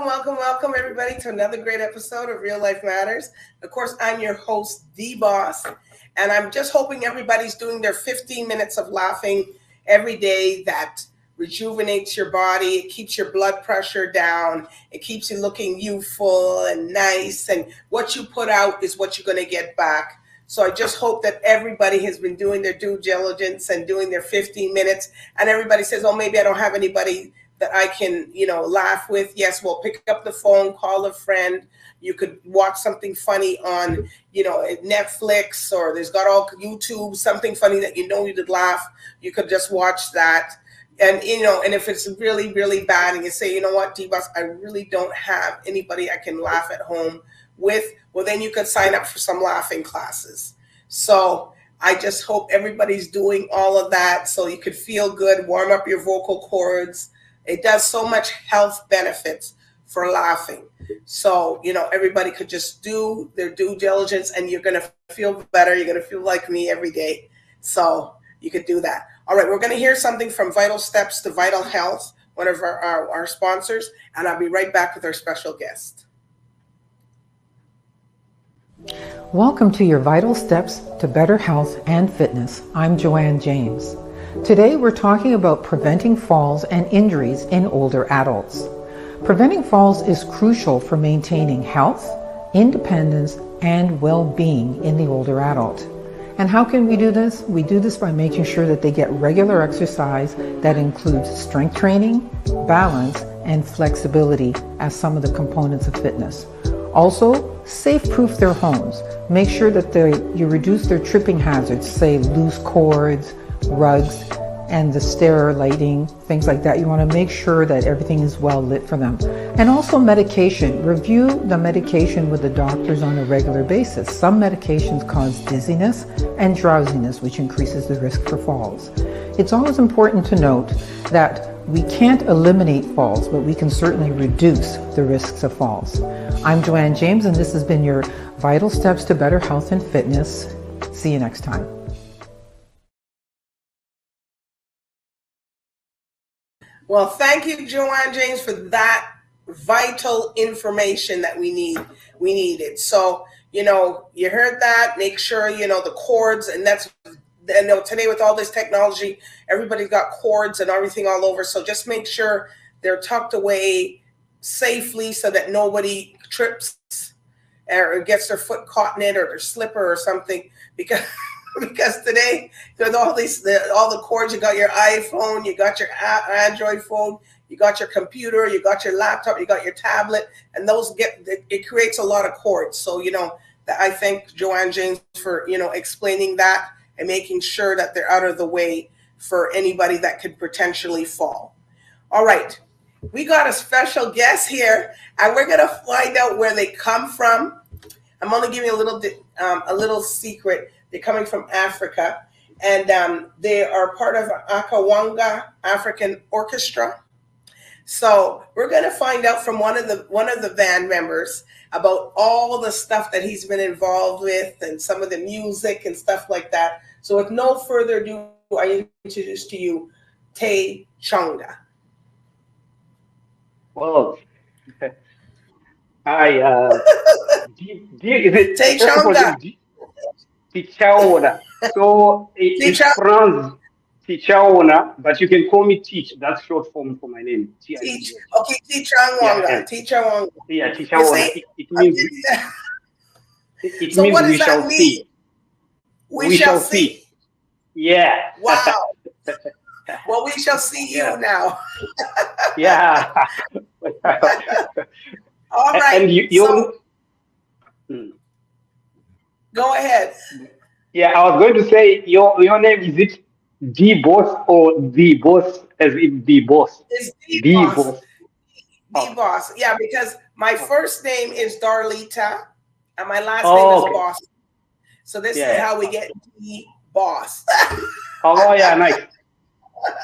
welcome, everybody, to another great episode of Real Life Matters. Of course, I'm your host, DBoss, and I'm just hoping everybody's doing their 15 minutes of laughing every day. That rejuvenates your body, it keeps your blood pressure down, it keeps you looking youthful and nice, and what you put out is what you're going to get back. So I just hope that everybody has been doing their due diligence and doing their 15 minutes, and everybody says, oh, maybe I don't have anybody that I can, laugh with. Yes, well, pick up the phone, call a friend. You could watch something funny on, Netflix, or there's got all YouTube, something funny that you could laugh. You could just watch that. And, and if it's really, really bad and you say, you know what, DBoss, I really don't have anybody I can laugh at home with, well, then you could sign up for some laughing classes. So I just hope everybody's doing all of that so you could feel good, warm up your vocal cords. It does so much health benefits for laughing. So, everybody could just do their due diligence and you're going to feel better. You're going to feel like me every day. So you could do that. All right, we're going to hear something from Vital Steps to Vital Health, one of our sponsors, and I'll be right back with our special guest. Welcome to your Vital Steps to Better Health and Fitness. I'm Joanne James. Today we're talking about preventing falls and injuries in older adults. Preventing falls is crucial for maintaining health, independence, and well-being in the older adult. And how can we do this? We do this by making sure that they get regular exercise that includes strength training, balance, and flexibility as some of the components of fitness. Also, safe-proof their homes. Make sure that you reduce their tripping hazards, say loose cords, rugs, and the stair lighting, things like that. You want to make sure that everything is well lit for them. And also medication. Review the medication with the doctors on a regular basis. Some medications cause dizziness and drowsiness, which increases the risk for falls. It's always important to note that we can't eliminate falls, but we can certainly reduce the risks of falls. I'm Joanne James, and this has been your Vital Steps to Better Health and Fitness. See you next time. Well, thank you, Joanne James, for that vital information that we needed. So, you heard that. Make sure, the cords, and today with all this technology, everybody's got cords and everything all over. So just make sure they're tucked away safely so that nobody trips or gets their foot caught in it or their slipper or something, because today with all the cords, you got your iPhone, you got your Android phone, you got your computer, you got your laptop, you got your tablet, and it creates a lot of cords. So I thank Joanne James for explaining that and making sure that they're out of the way for anybody that could potentially fall. All right, we got a special guest here, and we're gonna find out where they come from. I'm only giving a little secret. They're coming from Africa, and they are part of Okavango African Orchestra. So we're going to find out from one of the band members about all the stuff that he's been involved with and some of the music and stuff like that. So with no further ado, I introduce to you TICHAONA. Well, hi. Is it TICHAONA? TICHAONA. So it's pronounced TICHAONA, but you can call me Tich. That's short form for my name. Tich. Okay, TICHAONA. TICHAONA. Yeah, TICHAONA. It means so what we shall see. We shall see. Yeah. Wow. Well, we shall see you now. Yeah. All right. And go ahead. Yeah, I was going to say your name, is it DBoss or DBoss, as in DBoss? It's DBoss. DBoss. Yeah, because my first name is Darlita and my last name is Boss. So this is how we get DBoss. Oh yeah, nice.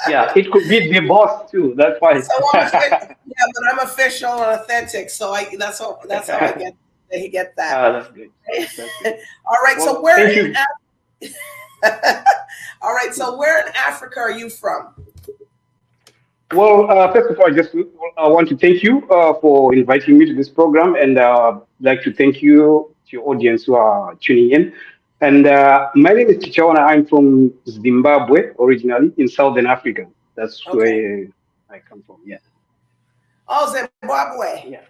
Yeah, it could be DBoss too. That's why. So but I'm official and authentic. So that's how I get that. Oh, that's good. That's good. All right. Well, so where in Africa are you from? Well, first of all, I just want to thank you for inviting me to this program, and like to thank you to your audience who are tuning in. And my name is TICHAONA. I'm from Zimbabwe originally, in Southern Africa. That's Okay. where I come from. Yeah. Oh, Zimbabwe. Yeah.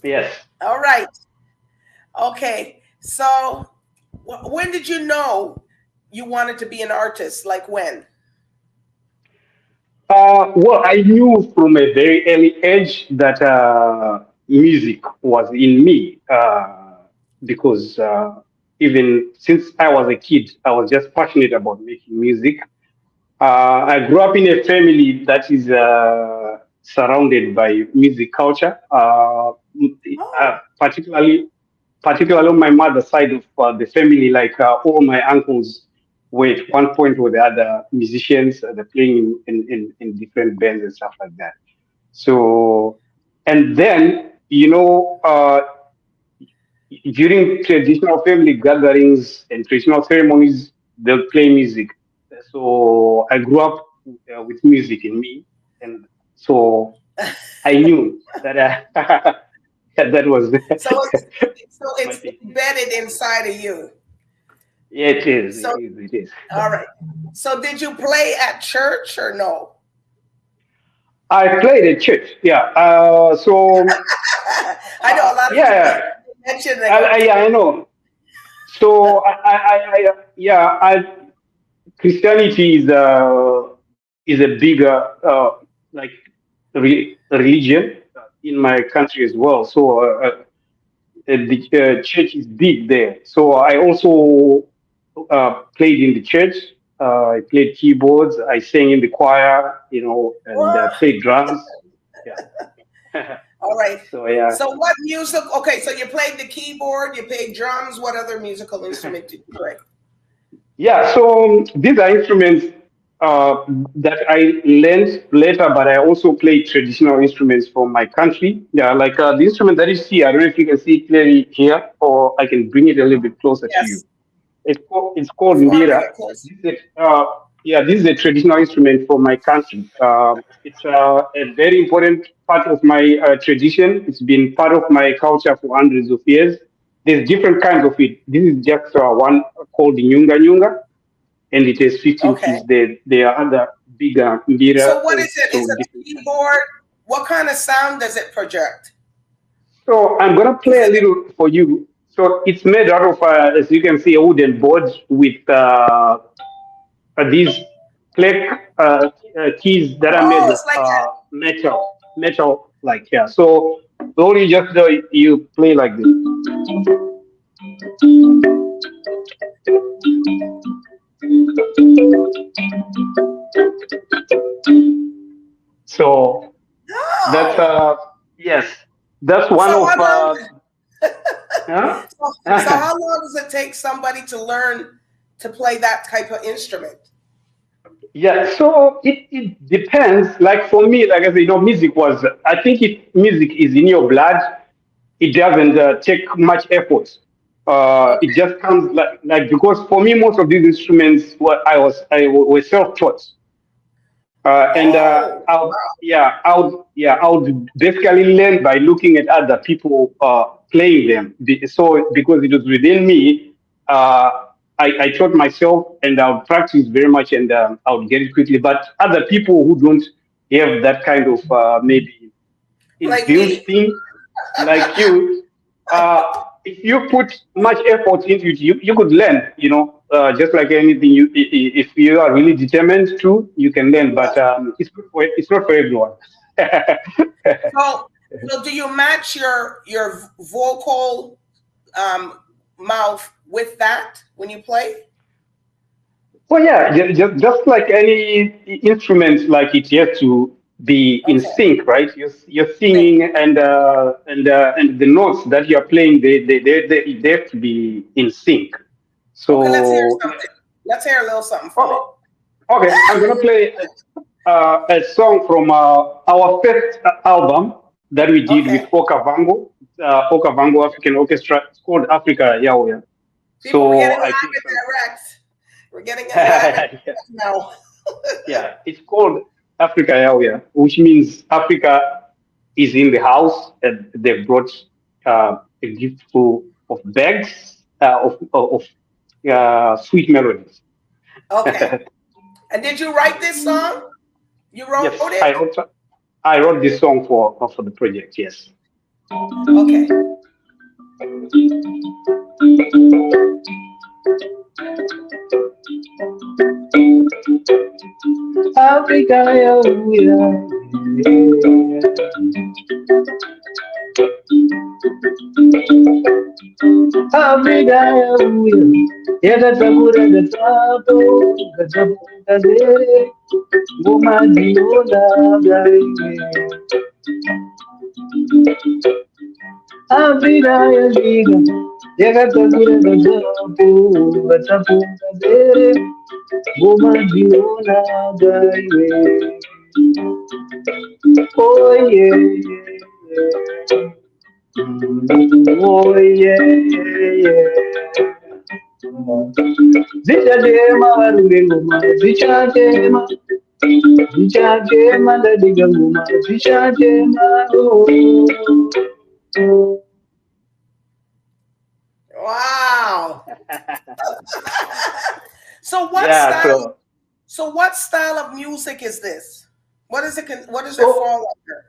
Yes. All right. Okay. So, when did you know you wanted to be an artist? Like when? Well, I knew from a very early age that music was in me because even since I was a kid, I was just passionate about making music. I grew up in a family that is surrounded by music culture, Oh, particularly on my mother's side of the family. Like all my uncles were at one point or the other musicians. They're playing in different bands and stuff like that. So, and then during traditional family gatherings and traditional ceremonies, they'll play music. So I grew up with music in me, and so I knew that that was so my it's thing. embedded inside of you. Yeah, it is. So, It is. It is. all right. So, did you play at church or no? I played at church. Yeah. I know a lot of people Yeah. mention they go. Yeah, I know. So yeah. Christianity is a bigger like religion in my country as well. So the church is big there. So I also played in the church. I played keyboards. I sang in the choir, and What? played drums. Yeah. All right. So yeah. So, what music? Okay, so you played the keyboard, you played drums. What other musical instrument did you play? Yeah, so these are instruments that I learned later, but I also play traditional instruments from my country. Yeah, like the instrument that you see, I don't know if you can see it clearly here, or I can bring it a little bit closer to you. Yes. It's called If you want to bring lira. it close. Yeah, this is a traditional instrument for my country. It's a very important part of my tradition. It's been part of my culture for hundreds of years. There's different kinds of it. This is just one called Nyunga Nyunga, and it has 15 Okay. keys. There are other bigger lira, So, what is it? Is so it different. a keyboard? What kind of sound does it project? So I'm gonna Is play a it? little for you. So it's made out of, as you can see, a wooden board with these clay keys that are made Oh, of it's like metal, like yeah. So all you just do, you play like this. So that's oh. yes, that's So one how of long? huh? So how long does it take somebody to learn to play that type of instrument? Yeah, so it depends. Like for me, like I said, music was. I think if music is in your blood, it doesn't take much effort. It Okay. just comes like because for me, most of these instruments were self-taught. And Oh, I would basically learn by looking at other people playing them. So because it was within me, uh, I taught myself, and I would practice very much, and I would get it quickly. But other people who don't have that kind of maybe like inbuilt me. thing, like you, if you put much effort into it, you could learn. Just like anything, if you are really determined to, you can learn. But it's not for everyone. So, so do you match your vocal mouth with that when you play? Well, yeah, just like any instrument, like it has to be in Okay. sync, right? You're Thank singing, you. and the notes that you're playing, they have to be in sync. Okay, let's hear So, something. Let's hear a little something from it. oh, okay, I'm gonna play a song from our first album that we did with Okay. Okavango African Orchestra. It's called Africa Yahweh. People, we're getting So live I think and some. direct. We're getting it live and direct now. Yeah, it's called Africa, yeah, which means Africa is in the house, and they brought a gift full of bags of sweet melodies. Okay. And did you write this song? You wrote Yes, it? I wrote this song for the project. Yes. Okay. Africa, yeah, Africa, yakatakura gatsapo gatsapo kazere ngoma dzinodada iwe Africa yasvika yakatakura gatsapo gatsapo kazere ngoma dzinodada iwe oh yeah, oh yeah, yeah. Zichachema varunge ngoma zichachema zichachema ndadiga ngoma zichachema Wow. So what yeah, style? So what style of music is this? What is it? What does it so fall under?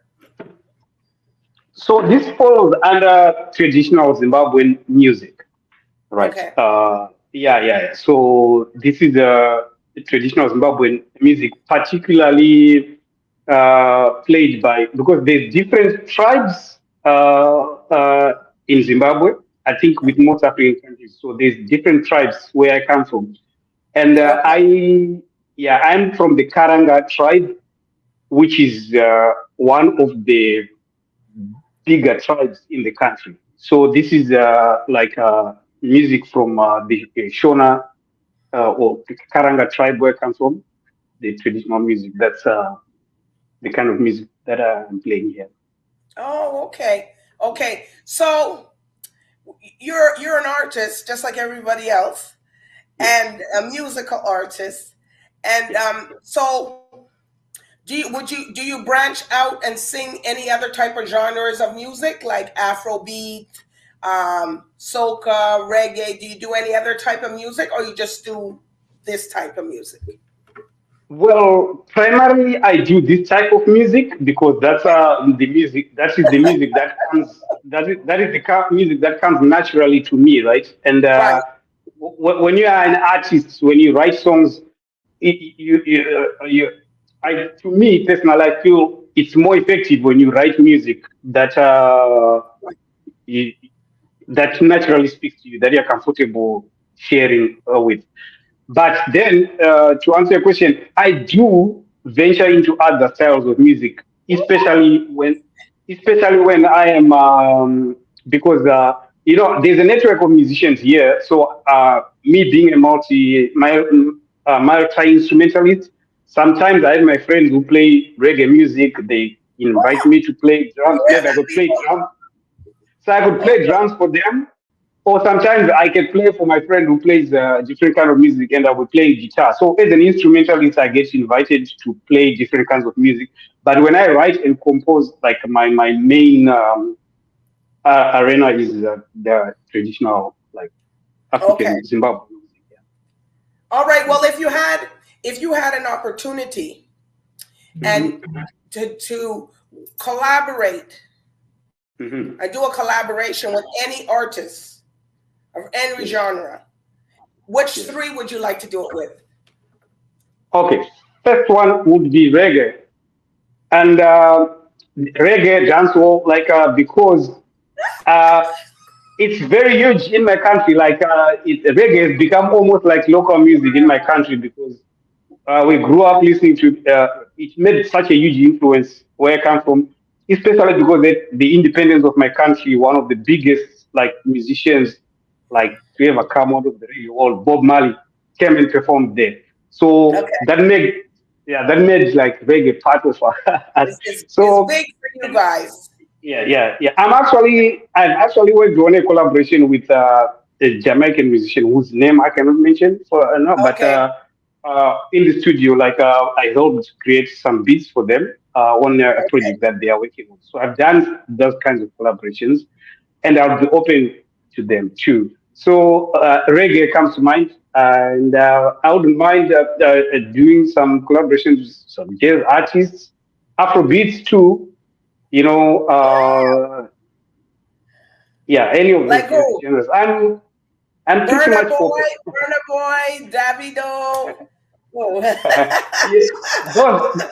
so this falls under traditional Zimbabwean music, right? Okay. Yeah. So this is traditional Zimbabwean music, particularly played by because there's different tribes in Zimbabwe. I think with most African countries, so there's different tribes where I come from, and I'm from the Karanga tribe, which is one of the bigger tribes in the country. So this is music from the Shona or the Karanga tribe where I come from. The traditional music. That's the kind of music that I'm playing here. Oh, okay. Okay. So you're an artist just like everybody else, and a musical artist. And so do you branch out and sing any other type of genres of music like Afrobeat, soca, reggae? Do you do any other type of music, or you just do this type of music? Well, primarily I do this type of music because that's the music. That is the music that comes. That is the music that comes naturally to me, right? And Right. when you are an artist, when you write songs, to me personally, I feel it's more effective when you write music that you, that naturally speaks to you, that you're comfortable sharing with. But then, to answer your question, I do venture into other styles of music, especially when I am because there's a network of musicians here. So me being a multi instrumentalist, sometimes I have my friends who play reggae music. They invite me to play drums. Yes, I could play drums. So I could play drums for them. Or sometimes I can play for my friend who plays different kind of music, and I will play guitar. So as an instrumentalist, I get invited to play different kinds of music. But when I write and compose, like my main arena is the traditional like African Zimbabwe music. Yeah. All right. Well, if you had an opportunity and to collaborate and do a collaboration with any artist of any genre, which three would you like to do it with? Okay, first one would be reggae, and reggae dancehall, because it's very huge in my country. Reggae has become almost like local music in my country because we grew up listening to. It made such a huge influence where I come from, especially because the independence of my country, one of the biggest musicians to ever come out of the reggae world, Bob Marley, came and performed there. So that made reggae part of us. It's big for you guys. Yeah. I've actually worked on a collaboration with a Jamaican musician whose name I cannot mention but in the studio, like I helped create some beats for them on a project that they are working on. So I've done those kinds of collaborations, and I'll be open to them too. So reggae comes to mind, and I wouldn't mind doing some collaborations with some jazz artists, Afrobeats too. You know, yeah, any of those Like who? genres. I'm pretty Burna much Boy, open. Burna Boy, Davido. Oh. Yeah, those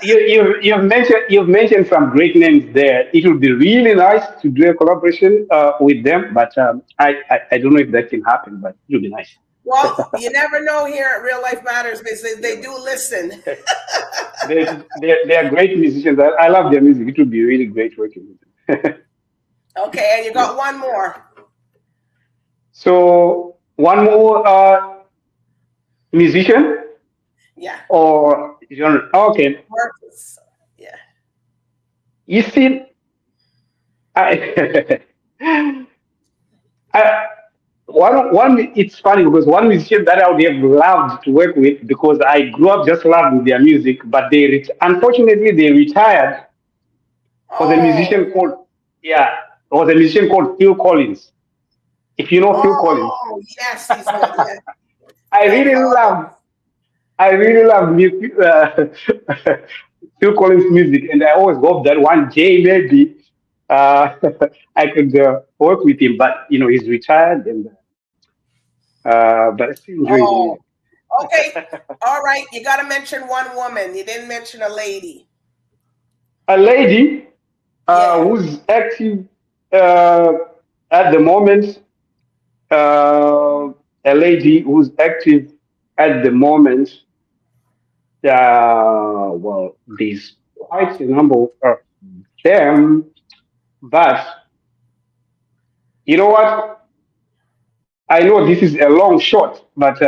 you've mentioned some great names there. It would be really nice to do a collaboration with them, but I don't know if that can happen, but it would be nice. Well, you never know here at Real Life Matters because they do listen. They are great musicians. I love their music. It would be really great working with them. Okay, and you got Yeah. one more. So one more musician Yeah. or genre. Okay, Marcus. Yeah. you see, I, I one. It's funny because one musician that I would have loved to work with because I grew up just loving their music, but unfortunately they retired. Was a Oh. musician called yeah, was a musician called Phil Collins. If you know Phil Collins, Oh, yes, he's good. Yeah. I Phil really Collins. love I really love Phil Collins music, and I always hope that one day maybe uh, I could work with him. But you know, he's retired, and but I still enjoy his Oh, music. okay. All right. You got to mention one woman. You didn't mention a lady. A lady Yeah. who's active uh, at the moment. A lady who's active at the moment. Well, there's quite a number of them, but you know what? I know this is a long shot, but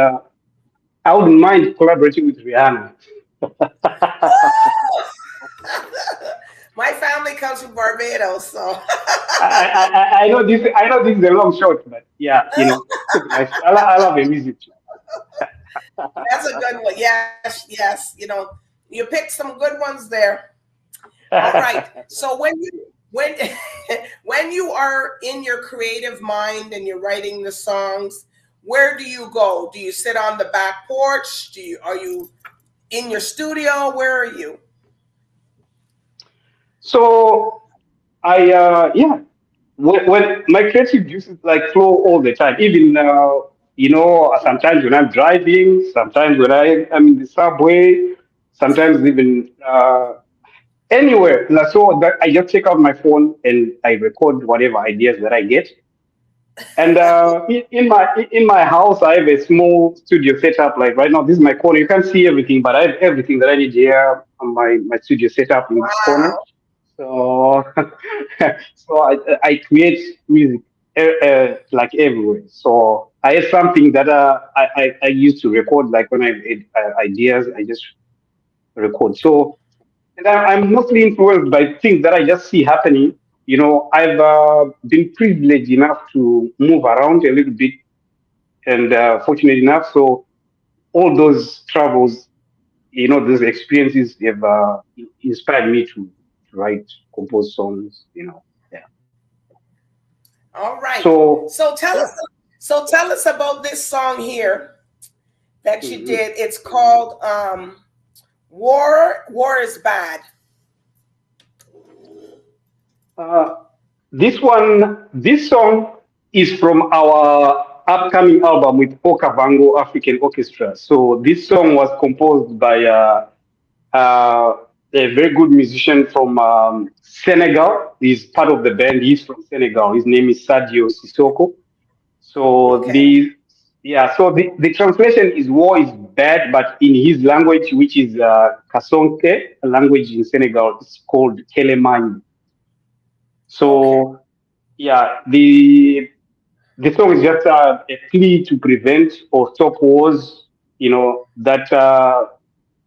I wouldn't mind collaborating with Rihanna. My family comes from Barbados, so I know this. I know this is a long shot, but yeah, you know, could be nice. I love her music too. that's a good one. Yes, yes. You picked some good ones there. All right. So when when you are in your creative mind and you're writing the songs, where do you go? Do you sit on the back porch? Are you in your studio? Where are you? So yeah, when my creative juices like flow all the time, even you know, sometimes when I'm driving, sometimes when I am in the subway, sometimes even anywhere. Like, so that I just take out my phone and I record whatever ideas that I get. And in my house, I have a small studio setup. Like right now, this is my corner. You can't see everything, but I have everything that I need here on my studio setup in this corner. Wow. So so I create music like everywhere. So I have something that I used to record. Like when I had ideas, I just record. So and I'm mostly influenced by things that I just see happening. You know, I've been privileged enough to move around a little bit and fortunate enough. So all those travels, you know, those experiences have inspired me to write, compose songs, you know. Yeah. All right. So, yeah. So tell us about this song here that you Mhm. did. It's called War is Bad. Uh, this song is from our upcoming album with Okavango African Orchestra. So this song was composed by uh, a very good musician from Senegal. He's part of the band. He's from Senegal. His name is Sadio Sissoko. So Okay. the translation is war is bad, but in his language, which is Kasonke, a language in Senegal, it's called Kelemani. Okay. So yeah, the song is just a plea to prevent or stop wars. You know that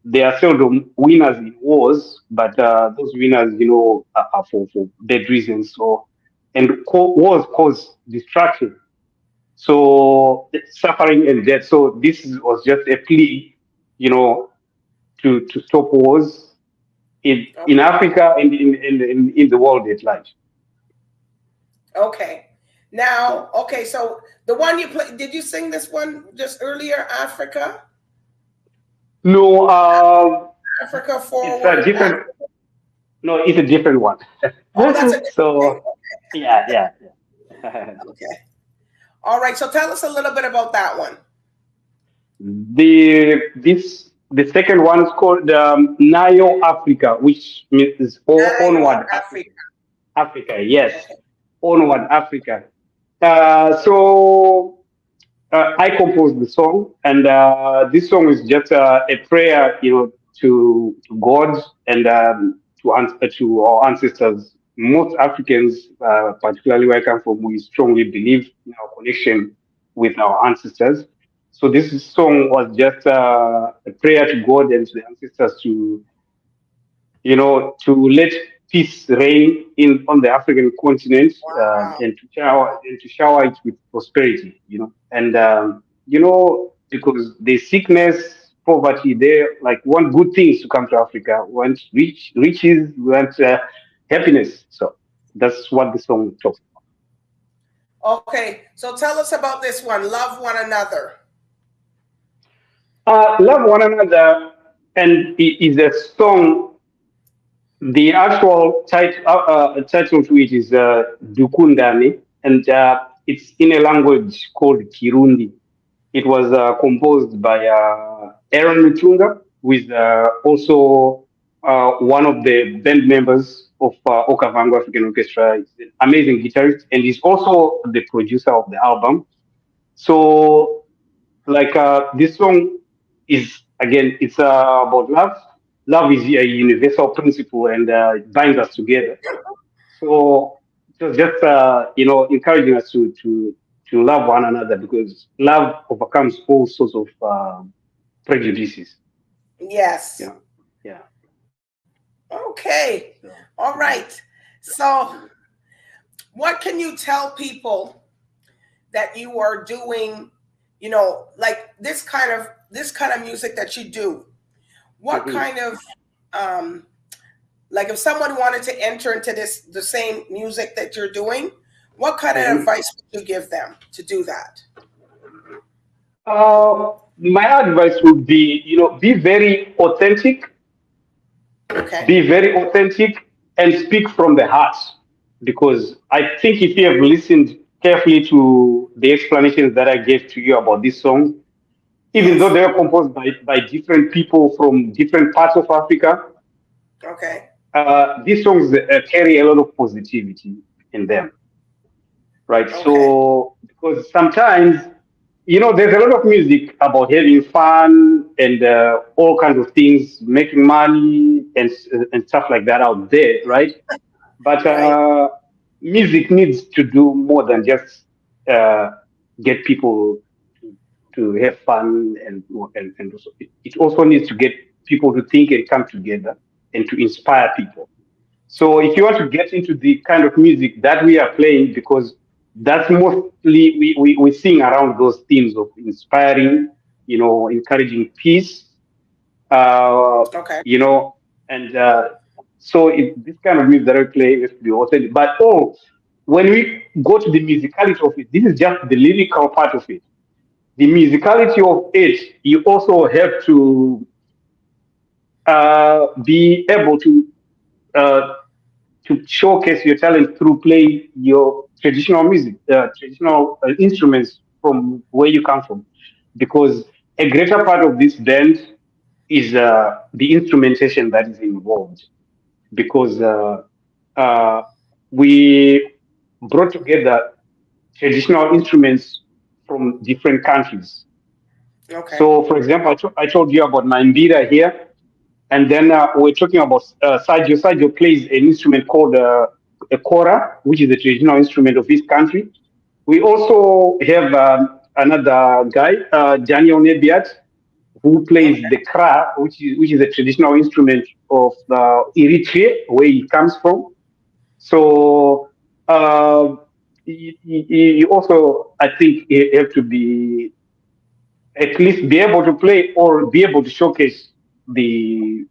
there are seldom winners in wars, but those winners, you know, are for bad reasons. So and wars cause destruction, so suffering and death. So this was just a plea you know, to stop wars in Africa and in the world at large. Okay. Now, okay, so the one you played, did you sing this one just earlier, Africa? No, Africa it's a Forward. different. No, it's a different one. Oh, that's a different thing. So yeah, yeah, yeah. Okay. All right. So tell us a little bit about that one. The second one is called Nayo Africa, which means Nayo onward Africa. Africa. Africa, yes, Okay. onward Africa. So I composed the song, and this song is just a prayer, to God and to our ancestors. Most Africans, particularly where I come from, we strongly believe in our connection with our ancestors. So this song was just a prayer to God and to the ancestors to let peace reign in on the African continent, Wow. and to shower it with prosperity, and because there's sickness, poverty, there like one good things to come to Africa, want riches, want happiness. So that's what the song talks. Okay. So tell us about this one. Love one another. Love one another, and it is a song. The actual title to it is Dukundani, and it's in a language called Kirundi. It was composed by Aaron Mutunga, who is also one of the band members of Okavango African Orchestra. He's an amazing guitarist, and he's also the producer of the album. So, like this song is again, it's about love. Love is a universal principle, and it binds us together. So it was just encouraging us to love one another, because love overcomes all sorts of prejudices. Yes. Yeah, yeah. Okay. So, All mhm. right. So, what can you tell people that you are doing, like this kind of music that you do? What Mhm. kind of um like if someone wanted to enter into the same music that you're doing, what kind of Mhm. advice would you give them to do that? My advice would be, be very authentic, Okay. and speak from the heart. Because I think if you have listened carefully to the explanations that I gave to you about this song, even though Yes. they are composed by different people from different parts of Africa, Okay. these songs carry a lot of positivity in them, right? Okay. So, because sometimes, there's a lot of music about having fun and all kinds of things, making money and stuff like that out there, right? But Right. music needs to do more than just uh, get people to have fun, and also, it also needs to get people to think and come together and to inspire people. So if you want to get into the kind of music that we are playing, because that's mostly we sing around those themes of inspiring, encouraging peace, uh, Okay. you know, and so this kind of music that we play is the authentic. But when we go to the musicality of it, this is just the lyrical part of it. The musicality of it, you also have to be able uh, to showcase your talent through playing your traditional music, traditional instruments from where you come from, because a greater part of this band is the instrumentation that is involved, because uh, we brought together traditional instruments from different countries. Okay. So, for example, I told you about my mbira here, and then we're talking about Sergio. Sergio plays an instrument called a kora, which is a traditional instrument of his country. We also have another guy, Daniel Nebiat, who plays the kra, which is a traditional instrument of Eritrea, where he comes from. So you also, I think, you have to be at least be able to play or be able to showcase the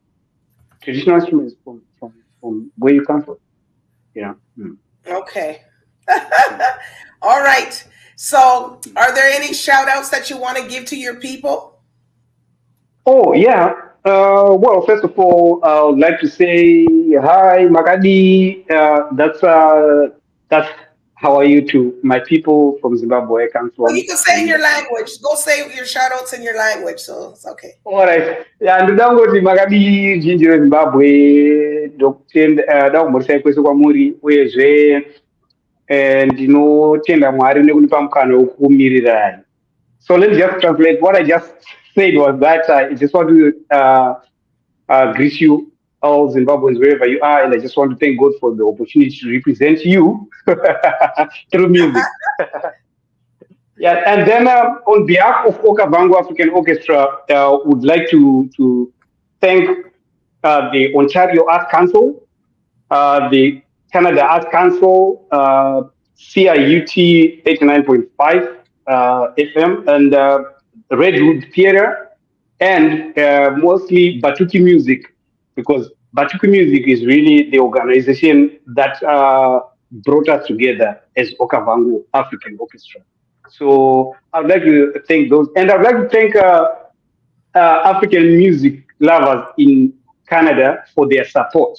traditional instruments from where you come from. Yeah. Mm. Okay. All right. So, are there any shout outs that you want to give to your people? Oh yeah. Well, first of all, I would like to say hi, Magadi. That's how are you to my people from Zimbabwe. I come Well, from. you can say in your language. Go say your shout outs in your language. So, it's okay. All right. Yeah, ndangoti Magadi jinji reZimbabwe ndakungomutsa kwese kwamuri uyezve ndinotenda Mwari nekunipa mukana wekukumirirani. So let's just translate. What I just said was that I just want to greet you all Zimbabweans wherever you are, and I just want to thank God for the opportunity to represent you through music. Yeah, and then on behalf of Okavango African Orchestra, would like to thank the Ontario Arts Council, the Canada Arts Council, CIUT 89.5 FM, and Redwood Theatre, and mostly Batuki Music, because Batuki Music is really the organization that brought us together as Okavango African Orchestra. So I'd like to thank those, and I'd like to thank African music lovers in Canada for their support.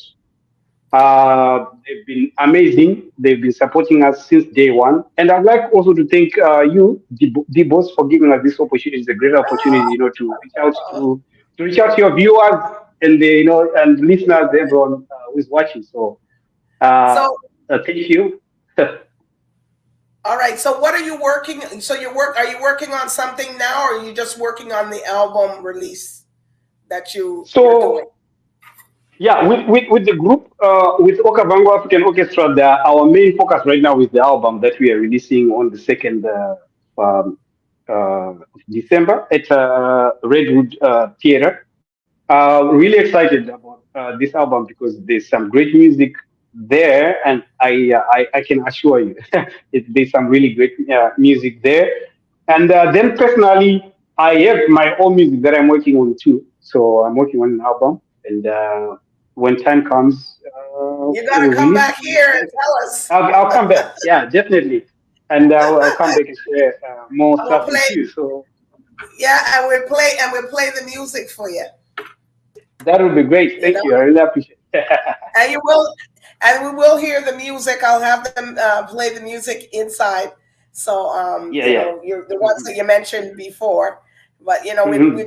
They've been amazing. They've been supporting us since day one. And I'd like also to thank you, DBoss, for giving us this opportunity. It's a great opportunity, to reach out to reach out to your viewers and the, and listeners, everyone who's watching. So, So, thank you. all right. So, what are you working? So, are you working on something now, or are you just working on the album release that you're doing? Yeah, with the group, with Okavango African Orchestra, our main focus right now is the album that we are releasing on the 2nd of December at Redwood Theatre. Really excited about this album because there's some great music there, and I can assure you, there's some really great music there. And then personally, I have my own music that I'm working on too. So I'm working on an album, and when time comes, You got to come back here and tell us. I'll come back. Yeah, definitely, and I'll come back and share more stuff with you. So yeah, and we'll play the music for you. That would be great. Thank you. I really appreciate it. And we will hear the music. I'll have them play the music inside. So you're the ones that you mentioned before. But we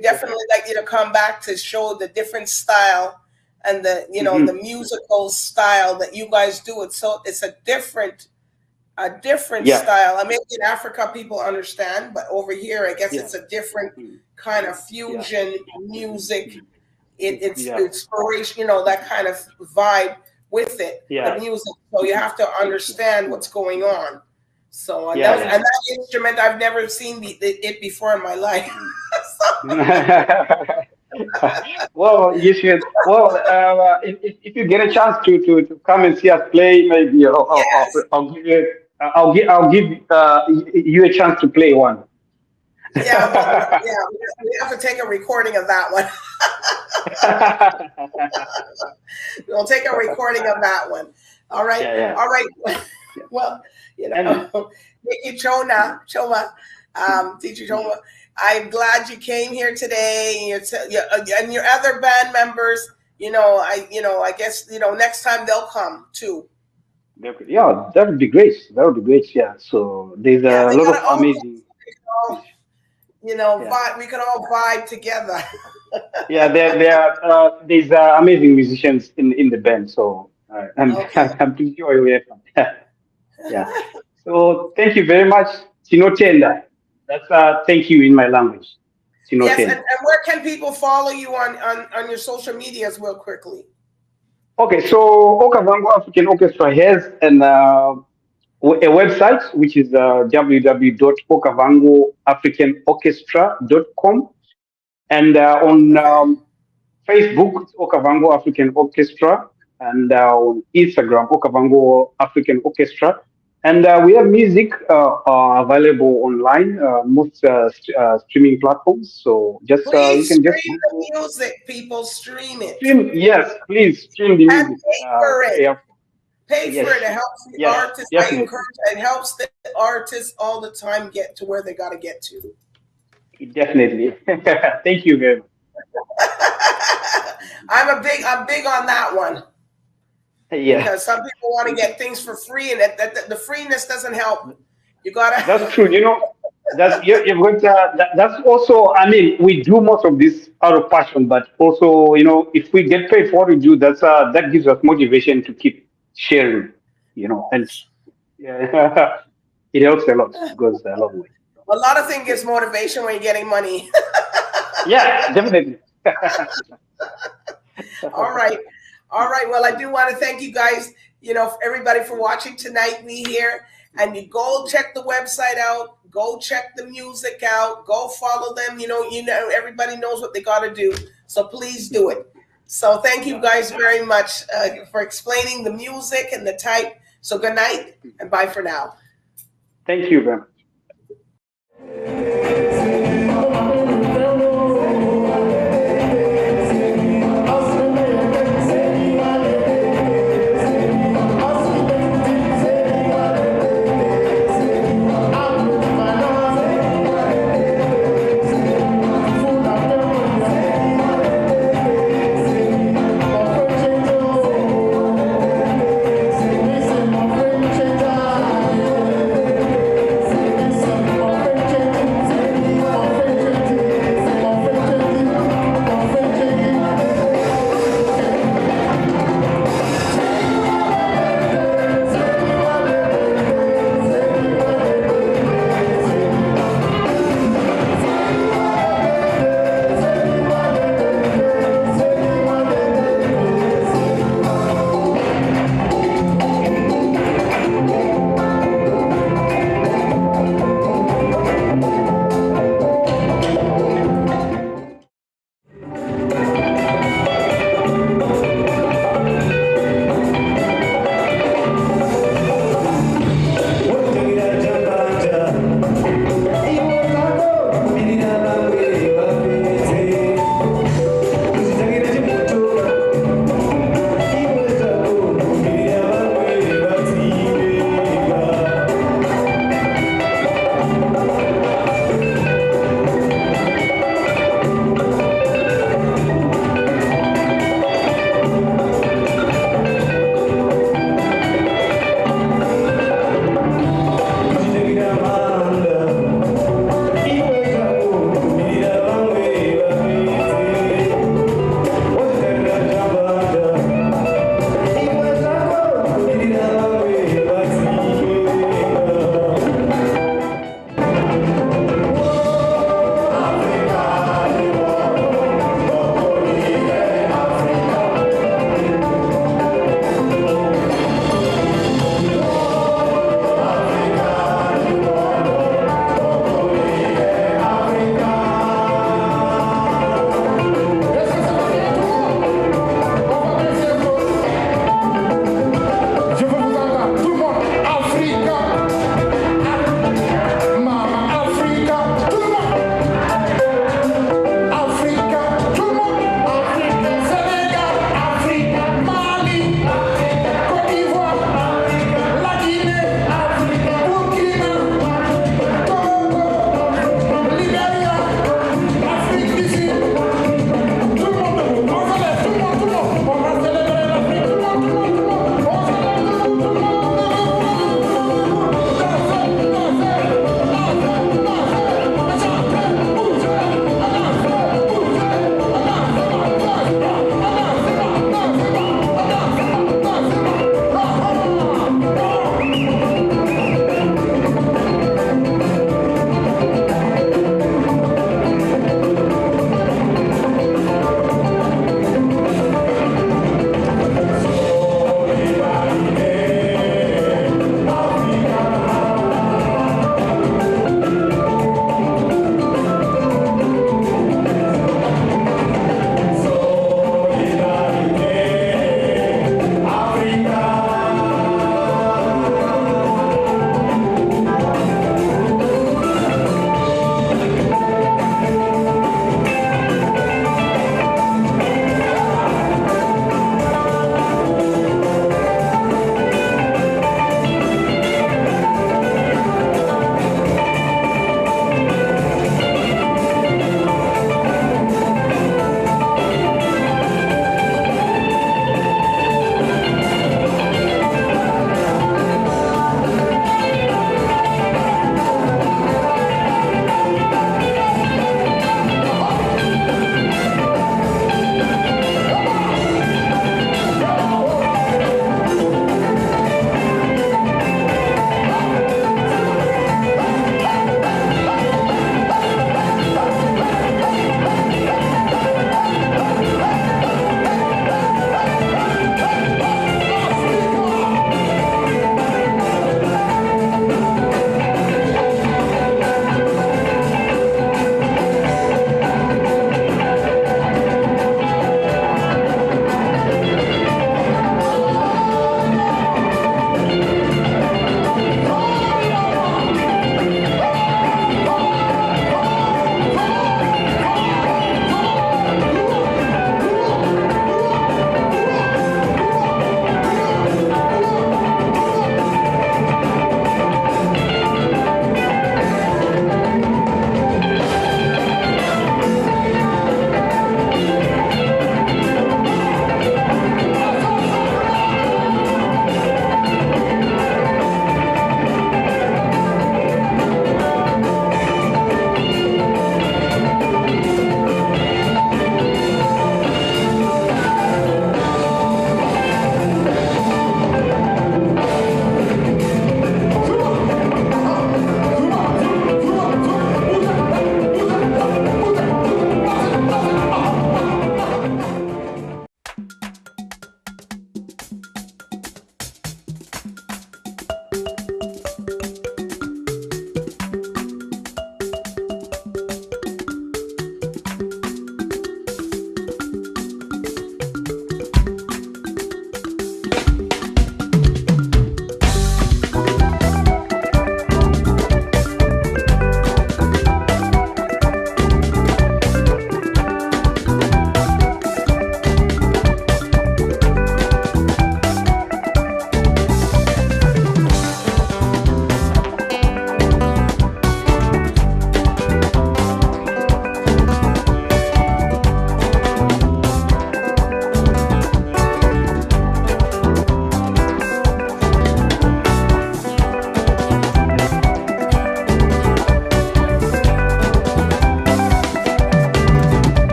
definitely like you to come back to show the different style and the the musical style that you guys do. It's a different style. I mean, in Africa people understand, but over here I guess it's a different kind of fusion music. It's inspiration, that kind of vibe with it, the music. So you have to understand what's going on. So and that instrument, I've never seen it before in my life. Well, you should. Well, if you get a chance to come and see us play, maybe I'll give you a chance to play one. Yeah, we have to take a recording of that one. We'll take a recording of that one. All right. All right. Well, TICHAONA, TICHAONA, I'm glad you came here today, and your other band members. I guess next time they'll come too. Yeah, that would be great. That would be great. Yeah. So there's a lot of amazing. We can all vibe together. Yeah, there's amazing musicians in the band. So I'm pretty sure you'll have fun. Yeah. So thank you very much, Tinotenda. That's thank you in my language. Yes, and where can people follow you on your social medias real quickly? Okay, so Okavango African Orchestra has a website, which is www.okavangoafricanorchestra.com, and on Facebook, it's Okavango African Orchestra, and on Instagram, Okavango African Orchestra. And we have music available online, most streaming platforms. So just you Please can just stream look the for music, people. Stream it stream. Yes, please stream the and music. pay for it. Yeah, Pay for yes, it. It helps the yes, artist. I definitely, encourage. It helps the artists all the time get to where they got to get to. definitely. Thank you very much. I'm big on that one Yeah, because some people want to get things for free, and the freeness doesn't help. You that's gotta. true. You know, that's you're going to, that's also. I mean, we do most of this out of passion, but also, you know, if we get paid for what we do, that's that gives us motivation to keep sharing. You know, and yeah, it helps a lot. It goes a long way. A lot of things is motivation when you're getting money. Yeah, definitely. All right. All right. Well, I do want to thank you guys, everybody for watching tonight. We here. And you go check the website out. Go check the music out. Go follow them. Everybody knows what they got to do. So please do it. So thank you guys very much for explaining the music and the type. So good night and bye for now. Thank you very much.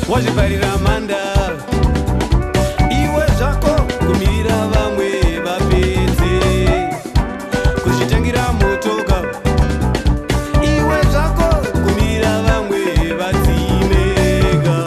wazviparira manda iwe zvako kumirira vamwe vapedze kuzvitangira motoka iwe zvako kumirira vamwe vadzimeka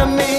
enemy.